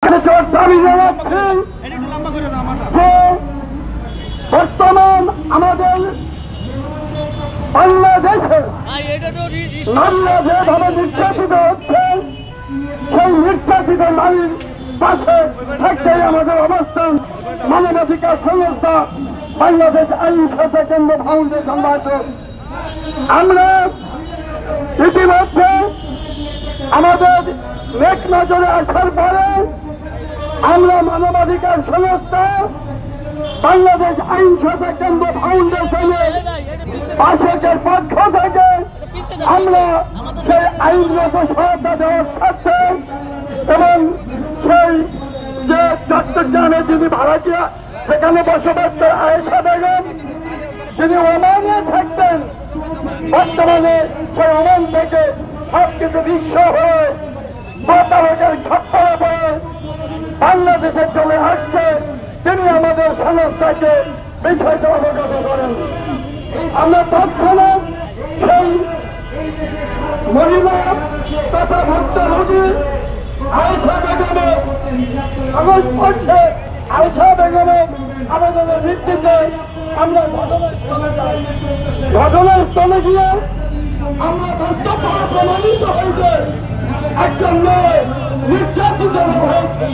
দাবি জানাচ্ছি যে বর্তমান আমাদের বাংলাদেশে নারীরা যেভাবে নির্যাতিত হচ্ছে সেই নির্যাতিত নারীর পাশে থাকতেই আমাদের অবস্থান। মানবাধিকার সংস্থা বাংলাদেশ আইন সহায়তা কেন্দ্র ফাউন্ডেশন বাসক আমরা ইতিমধ্যে আমাদের নেক নজরে আসার পরে আমরা মানবাধিকার সংস্থা বাংলাদেশ আইন সহায়তা কেন্দ্র ফাউন্ডেশনের বাসকের পক্ষ থেকে আমরা সেই আইনগত সহায়তা দেওয়ার সাথে এবং সেই যে চট্টগ্রামে যিনি ভাড়াটিয়া সেখানে বসবাস করে আয়েশা বেগম যিনি ওমানে থাকতেন, বর্তমানে সেই ওমান থেকে সবকিছু বিশ্ব হয়ে প্রতারকের খপ্পরে পড়ে বাংলাদেশে চলে আসছে, তিনি আমাদের সংস্থাকে বিষয়টা অবগত করেন। আমরা তৎক্ষণাৎ সেই মহিলা তথা ভুক্তভোগী আয়েশা বেগমের সংস্পর্শে আয়েশা বেগমের আবেদনের ভিত্তিতে আমরা ঘটনাস্থলে যাই। ঘটনাস্থলে গিয়ে আমরা বাস্তবভাবে প্রমাণিত হয়েছে একজন মেয়ে নির্যাতিত হয়েছে।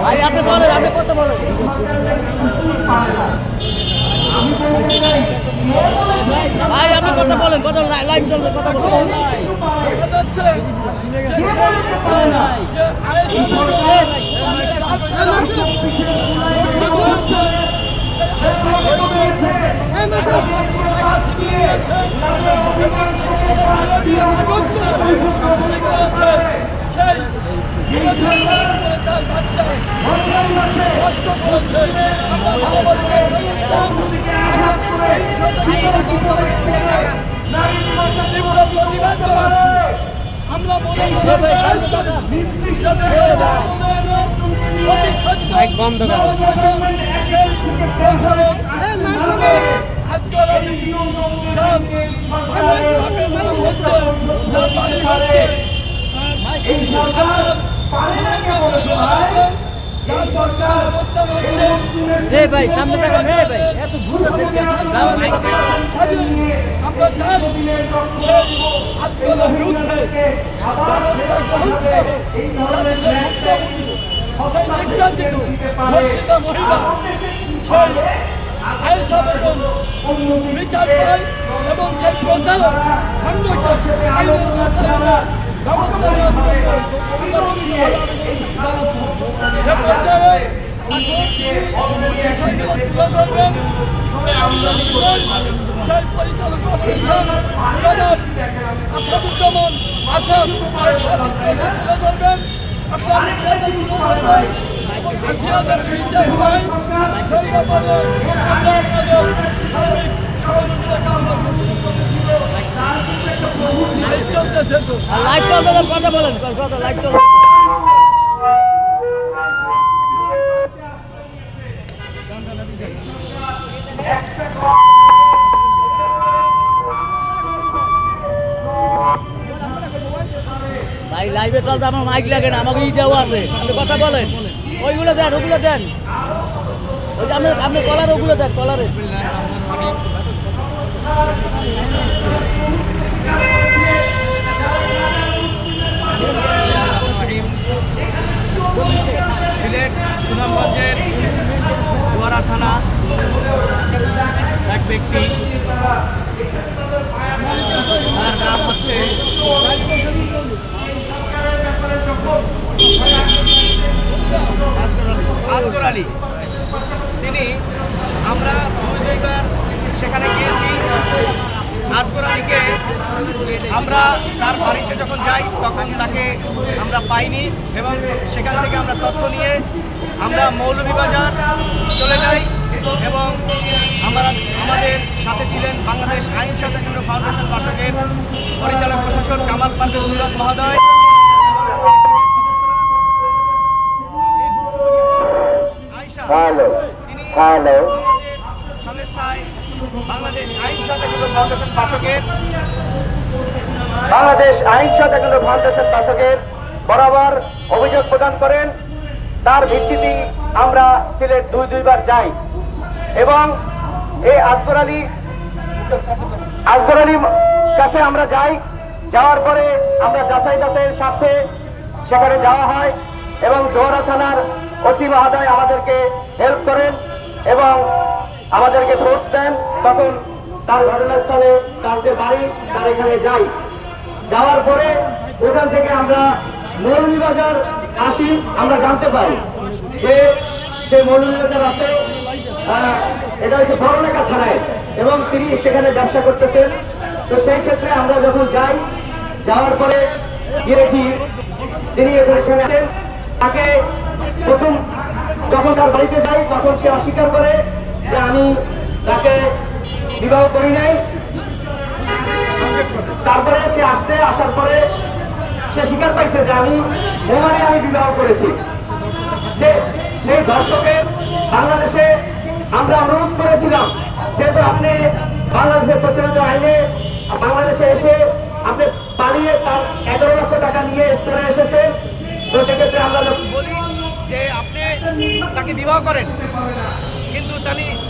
ভাই আপনি বলেন, আপনি কত বলেন? ভাই আপনি কথা বলেন, কত লাইভ চলবে, কথা বলেন। বন্ধ ভাই সামনে টাকা নেই ভাই, এত ভুল আছে বিচার পায় এবং সেই প্রতারক ব্যবস্থা সেই পরিচালক আসাদুজ্জামান আসাদ তুলে ধরবেন, আপনার বিচার পাই সেই ব্যাপারে লাইভ চলতেছে তো, লাইভ চলতেছে, কথা বলেন, কথা লাইভ চলতেছে। ভাই লাইভে চলতে আমার মাইক লাগে না, আমাকে দেওয়া আছে, আপনি কথা বলেন, ওইগুলো দেন, ওগুলো দেন, ওই যে আপনি কলার ওগুলো দেন, কলারে সিলেট সুনামগঞ্জের দুয়ারা থানা এক ব্যক্তি, তার নাম হচ্ছে আজগর আলী। তিনি আমরা দুইবার সেখানে গিয়েছি। আজগর আলীকে আমরা তার বাড়িতে যখন যাই তখন তাকে আমরা পাইনি এবং সেখান থেকে আমরা তথ্য নিয়ে আমরা মৌলভীবাজার চলে যাই। এবং আমাদের সাথে ছিলেন বাংলাদেশ আইন সহায়তা কেন্দ্র ফাউন্ডেশন বাসকের পরিচালক প্রশাসক কামাল পারভেজ মুরাদ মহোদয়, তিনি আমাদের সংস্থায় বাংলাদেশ আইন সহায়তা কেন্দ্র ফাউন্ডেশন বাসকের বরাবর অভিযোগ প্রদান করেন। তার ভিত্তিতে আমরা সিলেট দুইবার যাই এবং এই আসগর আলীর কাছে আমরা যাই। যাওয়ার পরে আমরা যাচাই বাছাইয়ের স্বার্থে সেখানে যাওয়া হয় এবং দোহারা থানার ওসি মহোদয় আমাদেরকে হেল্প করেন এবং আমাদেরকে ফোর্স দেন। তখন তার ঘটনাস্থলে তার যে বাড়ি তার এখানে যাই। যাওয়ার পরে ওখান থেকে আমরা মৌলভীবাজার আসি। আমরা জানতে পাই যে সে মৌলভীবাজার আছে, এটা হচ্ছে বড়লেখা থানায় এবং তিনি সেখানে ব্যবসা করতেছেন। তো সেই ক্ষেত্রে আমরা যখন যাই, যাওয়ার পরে গিয়ে দেখি তিনি এখানে আছেন। তাকে প্রথম যখন তার বাড়িতে যাই তখন সে অস্বীকার করে যে আমি তাকে বিবাহ করি নাই। তারপরে সে আসার পরে সে স্বীকার পাইছে যে আমি বিবাহ করেছি। সেই দর্শকের বাংলাদেশে আমরা অনুরোধ করেছিলাম, যেহেতু আপনি বাংলাদেশের প্রচলিত আইনে বাংলাদেশে এসে আপনি পালিয়ে তার 11 লক্ষ টাকা নিয়ে চলে এসেছেন। তো সেক্ষেত্রে আমরা বলি যে আপনি তাকে বিবাহ করেন, কিন্তু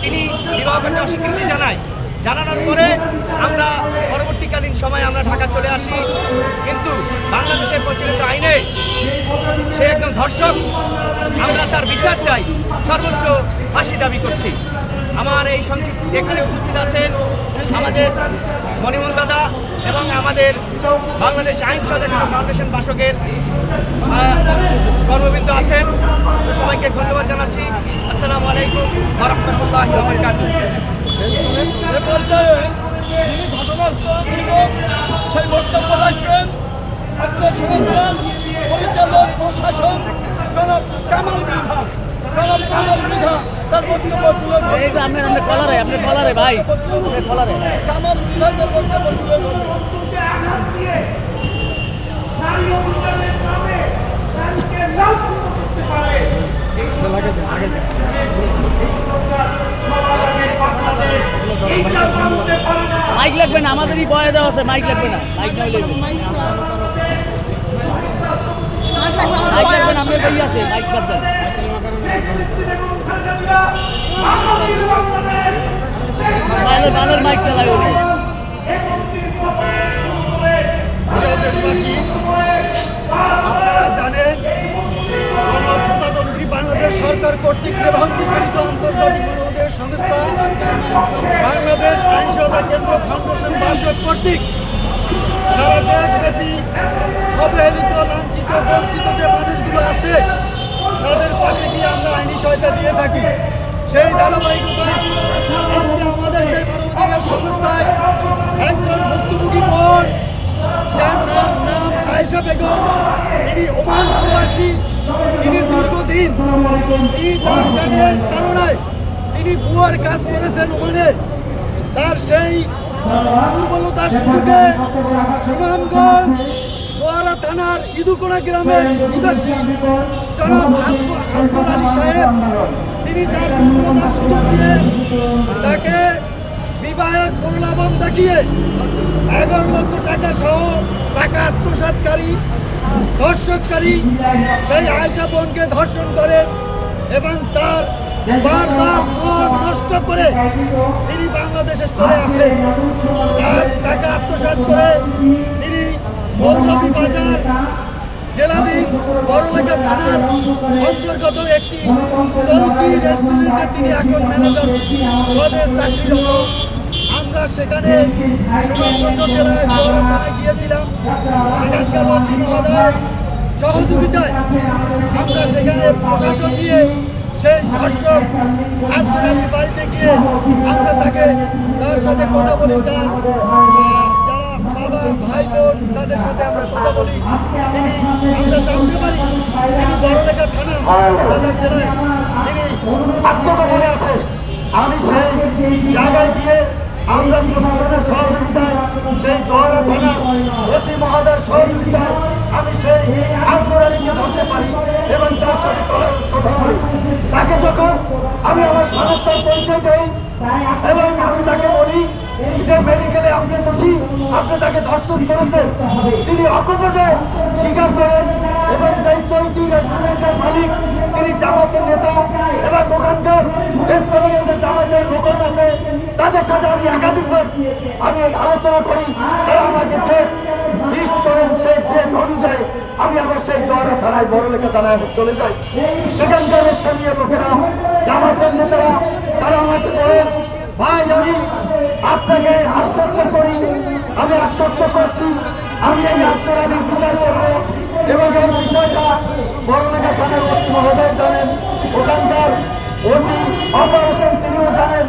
তিনি বিবাহ করতে অস্বীকৃতি জানানোর পরে আমরা পরবর্তীকালীন সময় আমরা ঢাকা চলে আসি। কিন্তু বাংলাদেশের প্রচলিত আইনে সে একজন ধর্ষক, আমরা তার বিচার চাই, সর্বোচ্চ ফাঁসি দাবি করছি। আমার এই সংক্ষিপ্ত এখানে উপস্থিত আছেন আমাদের মনিমন দাদা এবং আমাদের বাংলাদেশ আইন সহায়তা কেন্দ্র ফাউন্ডেশন বাসকের কর্মবৃন্দ আছেন। তো সবাইকে ধন্যবাদ জানাচ্ছি। আসসালামু আলাইকুম ওয়া রাহমাতুল্লাহি ওয়া বারাকাতুহু। এ পর্যায়ে যিনি ঘটনাস্থলে ছিল সেই বক্তব্য রাখবেন আপনার সংস্থার পরিচালক প্রশাসক জনাব কামাল মৃধা। তার বক্তব্য তুলে ধরবেন। এই যে আপনি কলারে ভাই, কলারে কামাল মৃধা তার বক্তব্য তুলে ধরবেন। মাইক লাগবে না, আমাদেরই বয়ে দেওয়া আছে, মাইক লাগবে না, মাইক নয় লাগবে, মাইক লাগবে না, আমরা বই আছে, মাইক বাদ দেন। বালের মাইক চালায় উনি। দেশবাসী, আপনারা জানেন গণপ্রজাতন্ত্রী বাংলাদেশ সরকার কর্তৃক নিবন্ধীকৃত আন্তর্জাতিক মানবাধিকার সংস্থা বাংলাদেশ আইন সহায়তা কেন্দ্র ফাউন্ডেশন বাসক কর্তৃক সারা দেশব্যাপী অবহেলিত, লাঞ্ছিত, বঞ্চিত যে মানুষগুলো আছে তাদের পাশে গিয়ে আমরা আইনি সহায়তা দিয়ে থাকি। সেই ধারাবাহিকতায় আজকে আমাদের যে মানবাধিকার সংস্থায় একজন ভুক্তভোগী বোন, যার নাম আয়েশা বেগম, তিনি ওমান প্রবাসী। তিনি দীর্ঘদিন তার প্রেমের তাড়নায় তিনি বুয়ার কাজ করেছেন ওমানে। তার সেই দুর্বলতার সুযোগে সুনামগঞ্জ দোয়ারা থানার ইদুকোনা গ্রামের নিবাসী জনাব আসগর আলী সাহেব, তিনি তার দুর্বলতার সুযোগ দিয়ে তাকে বিবাহের প্রলোভন দেখিয়ে 11 লক্ষ টাকা সহ টাকা আত্মসাৎকারী ধর্ষণকারী সেই আয়েশা বোনকে ধর্ষণ করেন এবং তার বারবার প্রাণ নষ্ট করে তিনি বাংলাদেশে চলে আসেন। আর টাকা আত্মসাৎ করে তিনি মৌলভীবাজার জেলাধীন বড়লেখা থানার অন্তর্গত একটি চৌকি রেস্টুরেন্টে তিনি এখন ম্যানেজার পদে চাকরিরত। আমরা সেখানে সুনামগঞ্জ জেলায় বড় থানায় গিয়েছিলাম। সেখানকার ওসি মহোদয়ের সহযোগিতায় আমরা সেখানে প্রশাসন নিয়ে সেই ধর্ষক আসগর আলীর বাড়িতে গিয়ে আমরা তার সাথে কথা বলি, তার যারা বাবা ভাই বোন তাদের সাথে আমরা কথা বলি। আমরা জানতে পারি তিনি বড়লেখা থানা বাজার জেলায় তিনি আত্মগোপনে আছে। আমি সেই জায়গায় গিয়ে আমরা প্রশাসনের সহযোগিতায় সেই দোয়ারা থানা ওসি মহোদয়ের সহযোগিতায় আমি সেই আসগর আলীকে ধরতে পারি এবং তার সাথে কথা বলি। তাকে যখন আমি আমার সংস্থার পরিচয় দেই এবং আমি তাকে বলি যে মেডিকেলে আপনি দোষী, আপনি তাকে ধর্ষণ করেছেন, তিনি অকপটে স্বীকার করেন এবং সেই চৈতি রেস্টুরেন্টের মালিক তিনি জামাতের নেতা এবং ওখানকার স্থানীয় যে জামাতের লোকজন আছে তাদের সাথে আমি একাধিকবার আমি আলোচনা করি, তারা আমাকে ডেট লিস্ট করেন। সেই ডেট অনুযায়ী আমি আবার সেই দোয়ারা থানায় বড়লেখা থানায় চলে যাই। সেখানকার স্থানীয় লোকেরা জামাতের নেতারা তারা আমাকে বলেন, ভাই আমি আপনাকে আশ্বস্ত করি, আমি আশ্বস্ত করছি আমি এই আসগর আলীর বিচার করব এবং এই বিষয়টা বড়লেখা থানার ওসি মহোদয় জানেন, ওখানকার ওসি অপারেশন তিনিও জানেন।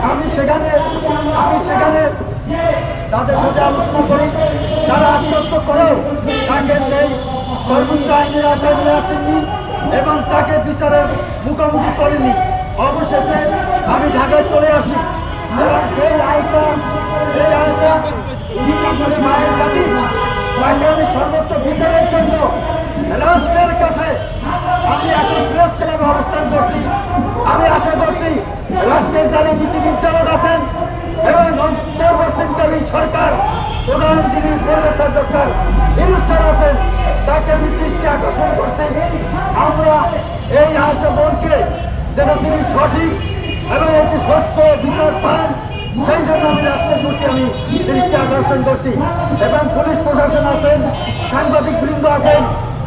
আমি সেখানে তাদের সাথে আলোচনা করি, তারা আশ্বস্ত করেও তাকে সেই সর্বোচ্চ আইনের আওতায় নিয়ে আসেননি এবং তাকে বিচারের মুখোমুখি করেনি। অবশেষে আমি ঢাকায় চলে আসি এবং সেই আয়েশা আসলে মায়ের সাথী, তাকে আমি সর্বোচ্চ বিচারের জন্য রাষ্ট্রের কাছে আমি এখন প্রেস ক্লাবে অবস্থান করছি। আমি আশা করছি রাষ্ট্রের যারা নীতিবিদরা আছেন এবং অন্তর্বর্তীকালীন সরকার প্রধান যিনি প্রফেসর ডক্টর ইউনূস স্যার আছেন তাকে আমি দৃষ্টি আকর্ষণ করছি। আমরা এই আশা বোনকে যেন তিনি সঠিক এবং একটি সুস্থ বিচার পান সেই জন্য আমি রাষ্ট্রের প্রতি আমি দৃষ্টি আকর্ষণ করছি এবং পুলিশ প্রশাসন আছেন, সাংবাদিক বৃন্দ আছেন,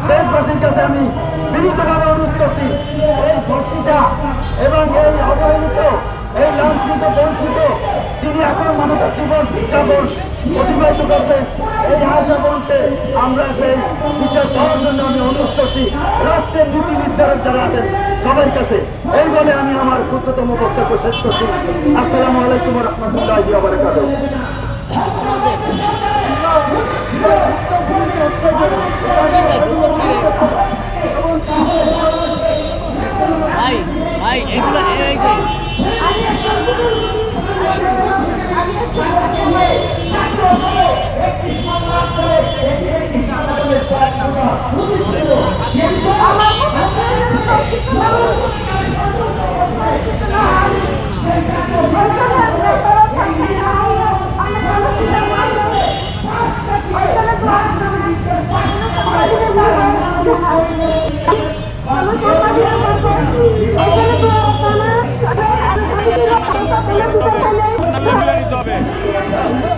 দেশবাসীর কাছে আমি বিনীতভাবে অনুরোধ করছি এই ধর্ষিতা এবং এই অবহেলিত এই লাঞ্ছিত বঞ্চিত যিনি এখন মানুষের জীবন যাপন অতিবাহিত করছেন এই আশা বোনকে আমরা সেই বিচার পাওয়ার জন্য আমি অনুরোধ করছি রাষ্ট্রের নীতি নির্ধারক যারা আছেন সবার কাছে। এই বলে আমি আমার ক্ষুদ্রতম বক্তব্য শেষ করছি। আসসালামু আলাইকুম রহমতুল্লাহি ওয়া বারাকাতুহু। ভাই এগুলো এই যে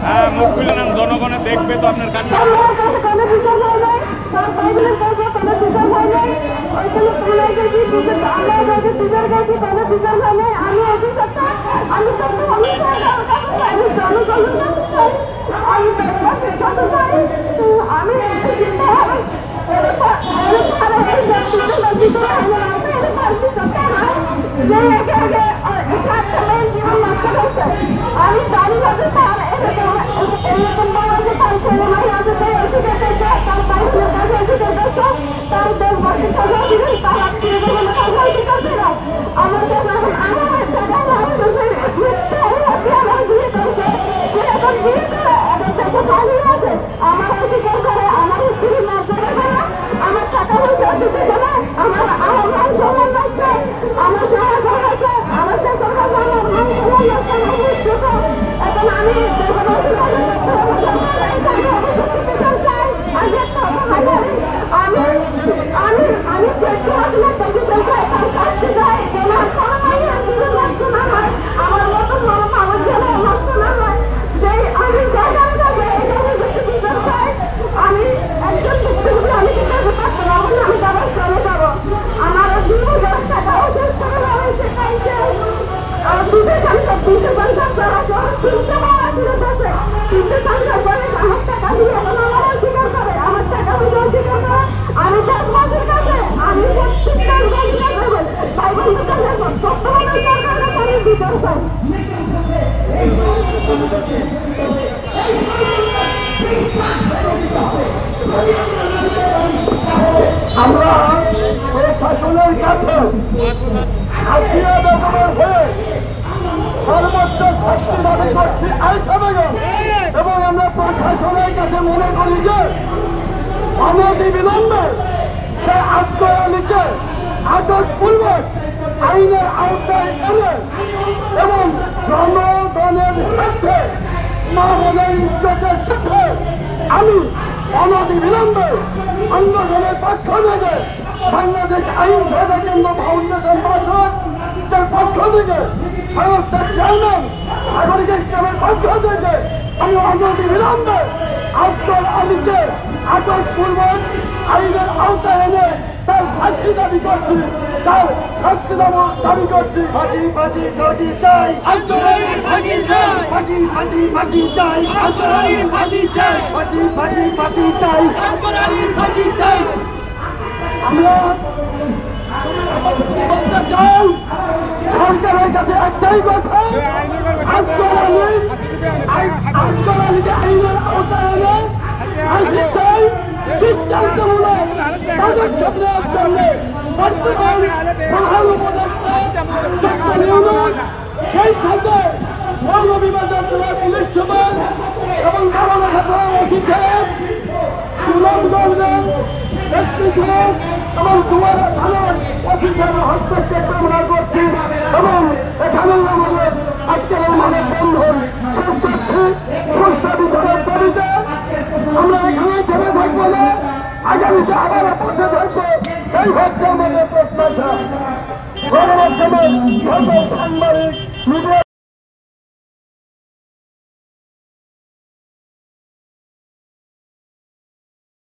হ্যাঁ মুখ খুলে নেন, জনগণে দেখবে তো আপনার কাছে। আমি জানি না যে তার এরকম বয়সে তার ছেলে মেয়ে আছে অস্বীকার করছে, তার বাইকের কাছে অস্বীকার করছে, তার দেশবাসীর কাছে অস্বীকার, তার আত্মীয় স্বজনের কাছে অস্বীকার করে আমার কাছে এখন আমার আমার বিয়ে করছে, সে এখন বিয়ে করে এখন দেশে পালিয়ে আছে। আমার অস্বীকার করে আমার স্ত্রীর মর্যাদা করে আমার টাকা পয়সা দিতে চলে আমার মান সম্মান নষ্ট, আমার সমাজ আছে, আমার দেশের কাছে আমার মান সম্মান নষ্ট। এখন আমি দেশবাসীর কাছে আমি চেক করার বিচার চাই, তার শাস্তি চাই, যেন আমার মতন মানুষ আমার যেন নষ্ট না হয়। যে আমি সরকারের কাছে বিচার চাই, আমি একজন ভুক্তভোগী, আমি কি কাছে থাকতে পারবো না, আমি তাদের চলে যাবো। আমার ২,০০০ টাকাও শেষ করে হবে, সেটাই দুটো সংসার যারা তিনটে মারা ছিল দেশে, তিনটে সংসার করে আমার টাকা দিয়ে এখন আমার অস্বীকার করে, আমার টাকা পয়সা অস্বীকার করে। আমি দেশবাসীর কাছে আমি প্রত্যেকটা ভাই বন্ধুর কাছে বর্তমানে সরকারের কাছে আমি বিচার চাই। আমরা প্রশাসনের কাছে হাসিনা বেগমের হয়ে আয়েশা বেগম এবং আমরা প্রশাসনের কাছে মনে করি যে অনতি বিলম্বে সে আজগর আলীকে আটকপূর্বক আইনের আওতায় এনে এবং জনগণের স্বার্থে মা বোনের ইজ্জতের সাথে আমি অনতি বিলম্বে সংগঠনের পক্ষ থেকে বাংলাদেশ আইন সহায়তা কেন্দ্র ফাউন্ডেশন বাসকের পক্ষ থেকে সংস্থার চেয়ারম্যান সাগরিক ইসলামের পক্ষ থেকে আমি অনতি বিলম্বে আজগর আলীকে আটকপূর্বক আইনের আওতায় এনে তার ফাঁসি দাবি করছি, তার শাস্তি দাবি করছি। ফাঁসি ফাঁসি ফাঁসি চাই, আজগর আলীর ফাঁসি চাই, ফাঁসি ফাঁসি ফাঁসি চাই, আজগর আলীর ফাঁসি চাই, ফাঁসি ফাঁসি ফাঁসি চাই, আজগর আলীর ফাঁসি চাই। আমরা বলতে চাই সরকারের কাছে একটাই কথা, আজগর আলীকে আইনের আওতায় এনে ফাঁসি চাই। দৃষ্টান্তমূলক পদক্ষেপ নেওয়ার জন্য বর্তমান প্রধান উপদেষ্টা ডক্টর ইউনূস, সেই সাথে মৌলভীবাজার জেলা পুলিশ সুপার এবং বাংলাদেশ থানার ওসি সাহেব, সুনামগঞ্জের এসপি সাহেব এবং দুয়ারা থানার ওসি সাহেবের হস্তক্ষেপ কামনা করছি এবং এখানে আমাদের আজকের আমাদের বন্ধন শেষ করছি। সুস্থ বিচারের দাবিতে আমরা এখানে থেমে থাকবো না, আগামীতে আবার পৌঁছে থাকবো, এই হচ্ছে আমাদের প্রত্যাশা। গণমাধ্যমের সকল সাংবাদিক মিডিয়া